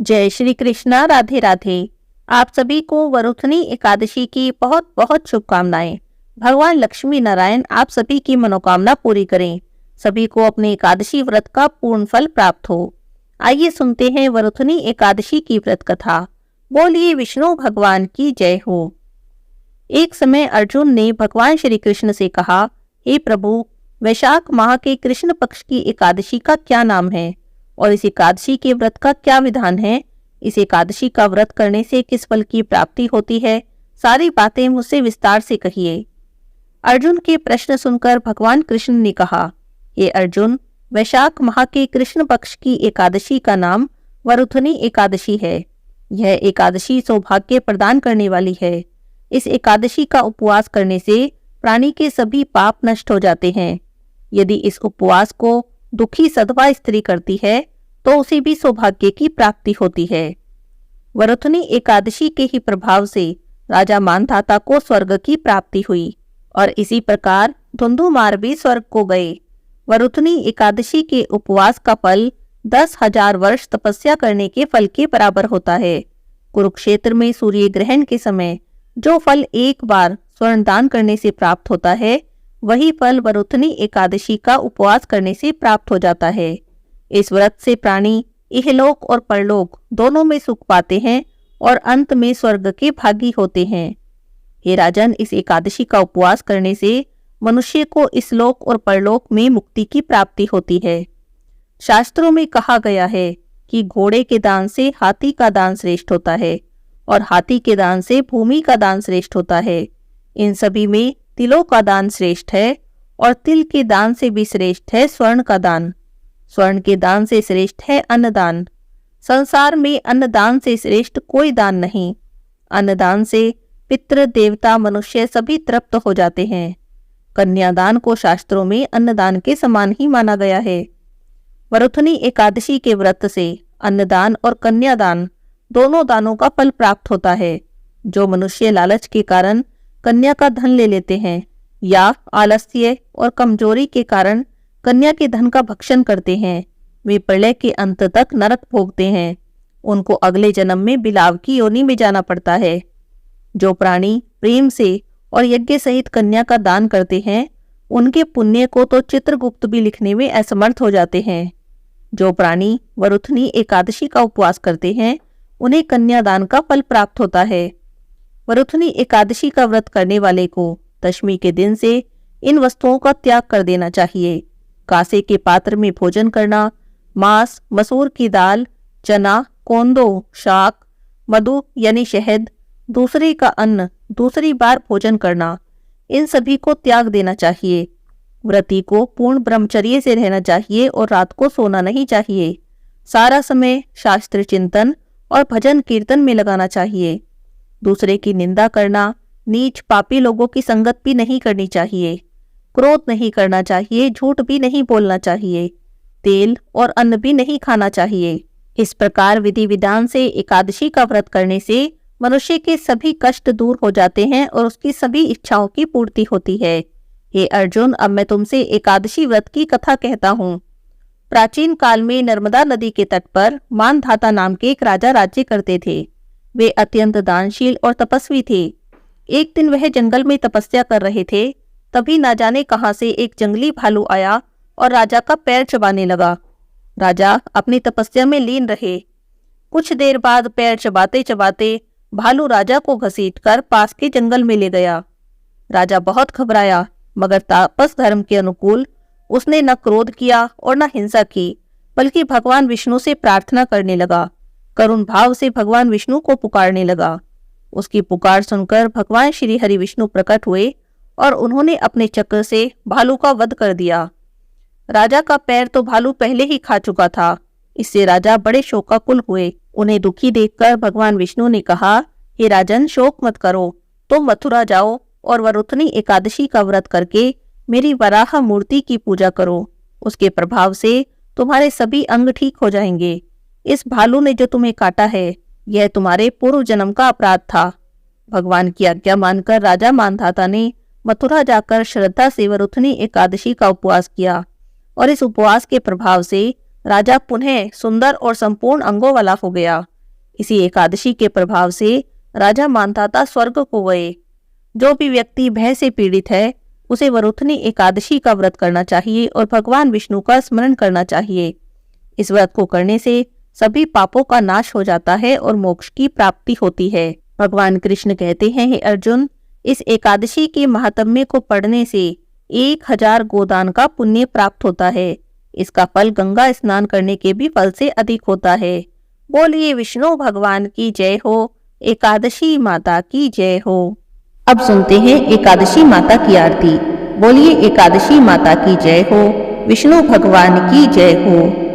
जय श्री कृष्णा। राधे राधे। आप सभी को वरुथनी एकादशी की बहुत बहुत शुभकामनाएं। भगवान लक्ष्मी नारायण आप सभी की मनोकामना पूरी करें। सभी को अपने एकादशी व्रत का पूर्ण फल प्राप्त हो। आइए सुनते हैं वरुथनी एकादशी की व्रत कथा। बोलिए विष्णु भगवान की जय हो। एक समय अर्जुन ने भगवान श्री कृष्ण से कहा, हे प्रभु, वैशाख माह के कृष्ण पक्ष की एकादशी का क्या नाम है और इस एकादशी के व्रत का क्या विधान है? इस एकादशी का व्रत करने से किस फल की प्राप्ति होती है? सारी बातें मुझसे विस्तार से कहिए। अर्जुन के प्रश्न सुनकर भगवान कृष्ण ने कहा, हे अर्जुन, वैशाख माह के कृष्ण पक्ष की एकादशी का नाम वरुथनी एकादशी है। यह एकादशी सौभाग्य प्रदान करने वाली है। इस एकादशी का उपवास करने से प्राणी के सभी पाप नष्ट हो जाते हैं। यदि इस उपवास को दुखी सधवा स्त्री करती है तो उसे भी सौभाग्य की प्राप्ति होती है। वरुथनी एकादशी के ही प्रभाव से राजा मानधाता को स्वर्ग की प्राप्ति हुई और इसी प्रकार धुंधुमार भी स्वर्ग को गए। वरुथनी एकादशी के उपवास का फल 10,000 वर्ष तपस्या करने के फल के बराबर होता है। कुरुक्षेत्र में सूर्य ग्रहण के समय जो फल एक बार स्वर्ण दान करने से प्राप्त होता है, वही फल वरुथनी एकादशी का उपवास करने से प्राप्त हो जाता है। इस व्रत से प्राणी इहलोक और परलोक दोनों में सुख पाते हैं और अंत में स्वर्ग के भागी होते हैं। हे राजन, इस एकादशी का उपवास करने से मनुष्य को इस लोक और परलोक में मुक्ति की प्राप्ति होती है। शास्त्रों में कहा गया है कि घोड़े के दान से हाथी का दान श्रेष्ठ होता है और हाथी के दान से भूमि का दान श्रेष्ठ होता है। इन सभी में तिलों का दान श्रेष्ठ है और तिल के दान से भी श्रेष्ठ है स्वर्ण का दान। स्वर्ण के दान से श्रेष्ठ है अन्नदान। संसार में अन्नदान से श्रेष्ठ कोई दान नहीं। अन्नदान से पितृ देवता मनुष्य सभी तृप्त हो जाते हैं। कन्यादान को शास्त्रों में अन्नदान के समान ही माना गया है। वरुथनी एकादशी के व्रत से अन्नदान और कन्यादान दोनों दानों का फल प्राप्त होता है। जो मनुष्य लालच के कारण कन्या का धन ले लेते हैं या आलस्य और कमजोरी के कारण कन्या के धन का भक्षण करते हैं, वे प्रलय के अंत तक नरक भोगते हैं। उनको अगले जन्म में बिलाव की योनि में जाना पड़ता है। जो प्राणी प्रेम से और यज्ञ सहित कन्या का दान करते हैं, उनके पुण्य को तो चित्रगुप्त भी लिखने में असमर्थ हो जाते हैं। जो प्राणी वरुथनी एकादशी का उपवास करते हैं, उन्हें कन्यादान का फल प्राप्त होता है। वरुथनी एकादशी का व्रत करने वाले को दशमी के दिन से इन वस्तुओं का त्याग कर देना चाहिए। कांसे के पात्र में भोजन करना, मांस, मसूर की दाल, चना, कोंदो, शाक, मधु यानी शहद, दूसरे का अन्न, दूसरी बार भोजन करना, इन सभी को त्याग देना चाहिए। व्रती को पूर्ण ब्रह्मचर्य से रहना चाहिए और रात को सोना नहीं चाहिए। सारा समय शास्त्र चिंतन और भजन कीर्तन में लगाना चाहिए। दूसरे की निंदा करना, नीच पापी लोगों की संगत भी नहीं करनी चाहिए। क्रोध नहीं करना चाहिए, झूठ भी नहीं बोलना चाहिए, तेल और अन्न भी नहीं खाना चाहिए। इस प्रकार विधि विधान से एकादशी का व्रत करने से मनुष्य के सभी कष्ट दूर हो जाते हैं और उसकी सभी इच्छाओं की पूर्ति होती है। हे अर्जुन, अब मैं तुमसे एकादशी व्रत की कथा कहता हूँ। प्राचीन काल में नर्मदा नदी के तट पर मानधाता नाम के एक राजा राज्य करते थे। वे अत्यंत दानशील और तपस्वी थे। एक दिन वह जंगल में तपस्या कर रहे थे, तभी ना जाने कहां से एक जंगली भालू आया और राजा का पैर चबाने लगा। राजा अपनी तपस्या में लीन रहे। कुछ देर बाद पैर चबाते चबाते भालू राजा को घसीटकर पास के जंगल में ले गया। राजा बहुत घबराया, मगर तापस धर्म के अनुकूल उसने न क्रोध किया और न हिंसा की, बल्कि भगवान विष्णु से प्रार्थना करने लगा। करुण भाव से भगवान विष्णु को पुकारने लगा। उसकी पुकार सुनकर भगवान श्री हरि विष्णु प्रकट हुए और उन्होंने अपने चक्र से भालू का वध कर दिया। राजा का पैर तो भालू पहले ही खा चुका था। इससे राजा बड़े शोकाकुल हुए। उन्हें दुखी देखकर भगवान विष्णु ने कहा, हे राजन, शोक मत करो, तुम मथुरा जाओ और वरुथनी एकादशी का व्रत करके मेरी वराह मूर्ति की पूजा करो। उसके प्रभाव से तुम्हारे सभी अंग ठीक हो जाएंगे। इस भालू ने जो तुम्हें काटा है, यह तुम्हारे पूर्व जन्म का अपराध था। भगवान की आज्ञा मानकर राजा मानधाता ने मथुरा जाकर श्रद्धा से वरुथनी एकादशी का उपवास किया और इस उपवास के प्रभाव से राजा पुनः सुंदर और संपूर्ण अंगों वाला हो गया। इसी एकादशी के प्रभाव से राजा मानधाता स्वर्ग को गए। जो भी व्यक्ति भय से पीड़ित है उसे वरुथनी एकादशी का व्रत करना चाहिए और भगवान विष्णु का स्मरण करना चाहिए। इस व्रत को करने से सभी पापों का नाश हो जाता है और मोक्ष की प्राप्ति होती है। भगवान कृष्ण कहते हैं, हे अर्जुन, इस एकादशी के महात्म्य को पढ़ने से 1000 गोदान का पुण्य प्राप्त होता है। इसका फल गंगा स्नान करने के भी फल से अधिक होता है। बोलिए विष्णु भगवान की जय हो, एकादशी माता की जय हो। अब सुनते हैं एकादशी माता की आरती। बोलिए एकादशी माता की जय हो, विष्णु भगवान की जय हो।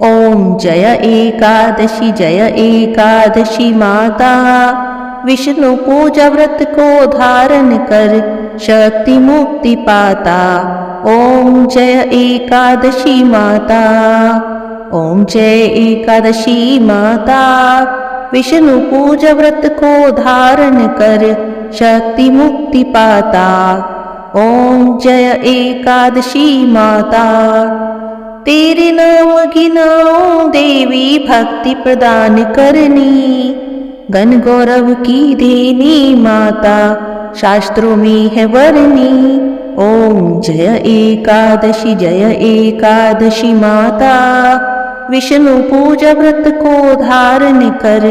ओम जय एकादशी माता, विष्णु पूजा व्रत को धारण कर शक्ति मुक्ति पाता। ओम जय एकादशी माता, ओम जय एकादशी माता, विष्णु पूजा व्रत को धारण कर शक्ति मुक्ति पाता। ओम जय एकादशी माता। तेरे नाम गिनाओ देवी भक्ति प्रदान करनी, गण गौरव की देनी माता शास्त्रों में है वर्णी। ओम जय एकादशी माता, विष्णु पूजा व्रत को धारण कर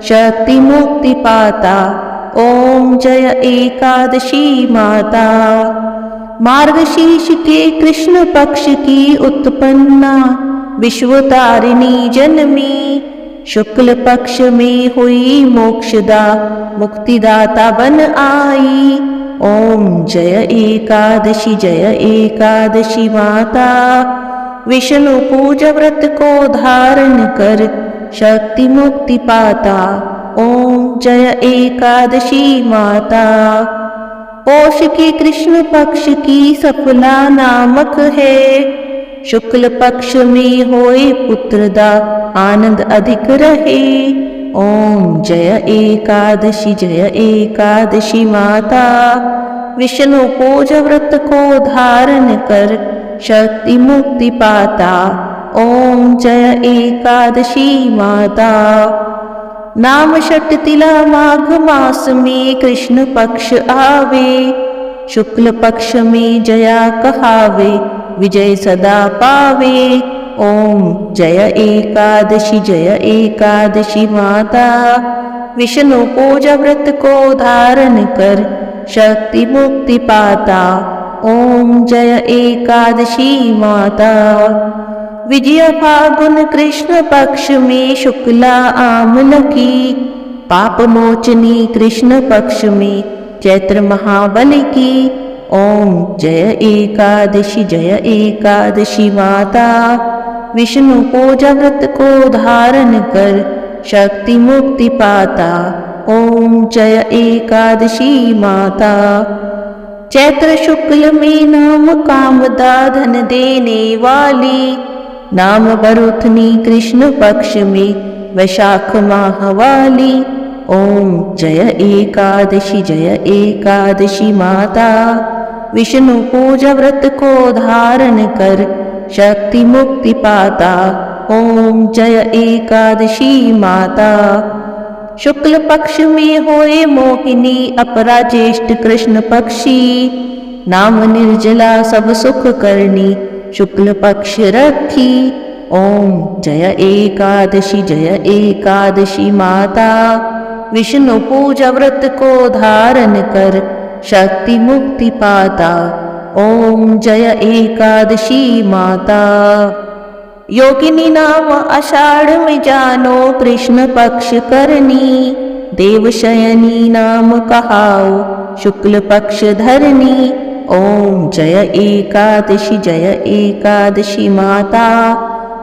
शक्ति मुक्ति पाता। ओम जय एकादशी माता। मार्गशीर्ष के कृष्ण पक्ष की उत्पन्ना विश्वतारिणी जनमी, शुक्ल पक्ष में हुई मोक्षदा मुक्तिदाता बन आई। ओम जय एकादशी माता, विष्णु पूजा व्रत को धारण कर शक्ति मुक्ति पाता। ओम जय एकादशी माता। पौष के कृष्ण पक्ष की सफला नामक है, शुक्ल पक्ष में होए पुत्रदा आनंद अधिक रहे। ओम जय एकादशी माता, विष्णु पूजा व्रत को धारण कर शक्ति मुक्ति पाता। ओम जय एकादशी माता। नाम षट तिला माघ मास में कृष्ण पक्ष आवे, शुक्ल पक्ष में जया कहावे विजय सदा पावे। ओम जय एकादशी माता, विष्णु पूजा व्रत को धारण कर शक्ति मुक्ति पाता। ओम जय एकादशी माता। विजय फागुन कृष्ण पक्ष में शुक्ला आमल की, पाप मोचनी कृष्ण पक्ष में चैत्र महाबल की। ओम जय एकादशी माता, विष्णु पूजा व्रत को धारण कर शक्ति मुक्ति पाता। ओम जय एकादशी माता। चैत्र शुक्ल में नाम कामदा धन देने वाली, नाम वरुथनी कृष्ण पक्ष में वैशाख माह वाली। ओम जय एकादशी माता, विष्णु पूजा व्रत को धारण कर शक्ति मुक्ति पाता। ओम जय एकादशी माता। शुक्ल पक्ष में होए मोहिनी अपरा ज्येष्ठ कृष्ण पक्षी, नाम निर्जला सब सुख करनी शुक्ल पक्ष रखी। ओम जय एकादशी माता, विष्णु पूजा व्रत को धारण कर शक्ति मुक्ति पाता। ओम जय एकादशी माता। योगिनी नाम आषाढ़ में जानो कृष्ण पक्ष करनी, देवशयनी नाम कहाओ शुक्ल पक्ष धरनी। ओम जय एकादशी माता,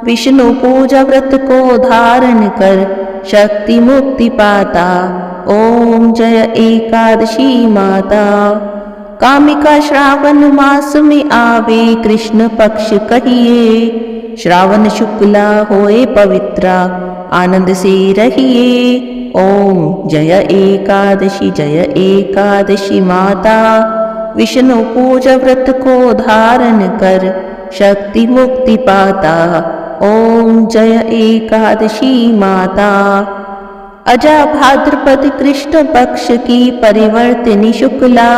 विष्णु पूजा व्रत को धारण कर शक्ति मुक्ति पाता। ओम जय एकादशी माता। कामिका श्रावण मास में आवे कृष्ण पक्ष कहिए, श्रावण शुक्ला होए पवित्रा आनंद से रहिए। ओम जय एकादशी माता, विष्णु पूजा व्रत को धारण कर शक्ति मुक्ति पाता। ओम जय एकादशी माता। अजा भाद्रपद कृष्ण पक्ष की परिवर्तिनी शुक्ला,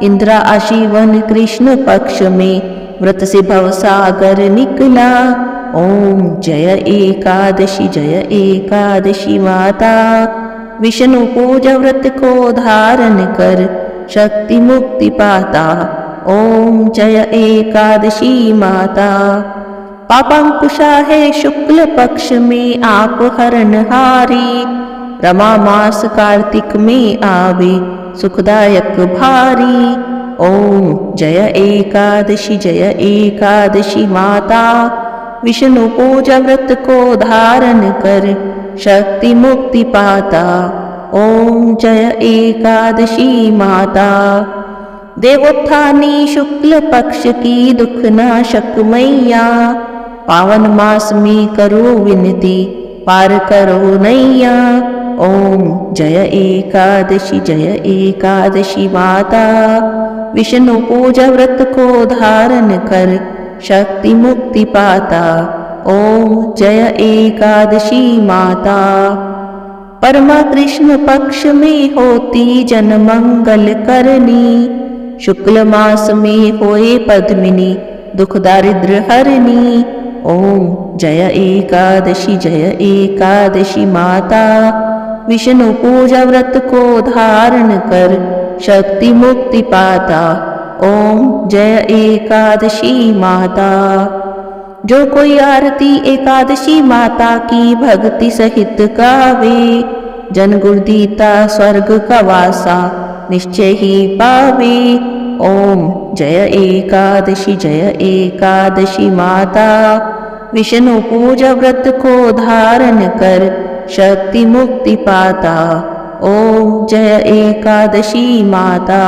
इंद्रा आशीवन कृष्ण पक्ष में व्रत से भवसागर निकला। ओम जय एकादशी माता। विष्णु पूजा व्रत को धारण कर शक्ति मुक्ति पाता। ओम जय एकादशी माता। पापांकुशा है शुक्ल पक्ष में आप हरणहारी, रमा मास कार्तिक में आवे सुखदायक भारी। ओम जय एकादशी माता। विष्णु पूजा व्रत को धारण कर शक्ति मुक्ति पाता। ओम जय एकादशी माता। देवोत्थानी शुक्ल पक्ष की दुख नाशक मैया, पावन मास में करो विनती पार करो नैया। ओम जय एकादशी माता। विष्णु पूजा व्रत को धारण कर शक्ति मुक्ति पाता। ओम जय एकादशी माता। परमा कृष्ण पक्ष में होती जन मंगल करनी, शुक्ल मास में होए पद्मिनी दुख दारिद्र हरनी। ओम जय एकादशी माता। विष्णु पूजा व्रत को धारण कर शक्ति मुक्ति पाता। ओम जय एकादशी माता। जो कोई आरती एकादशी माता की भक्ति सहित गावे, जन गुरुदीता स्वर्ग का वासा निश्चय ही पावे। ओम जय एकादशी माता। विष्णु पूजा व्रत को धारण कर शक्ति मुक्ति पाता। ओम जय एकादशी माता।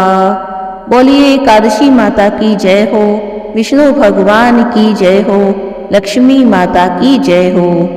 बोलिए एकादशी माता की जय हो, विष्णु भगवान की जय हो, लक्ष्मी माता की जय हो।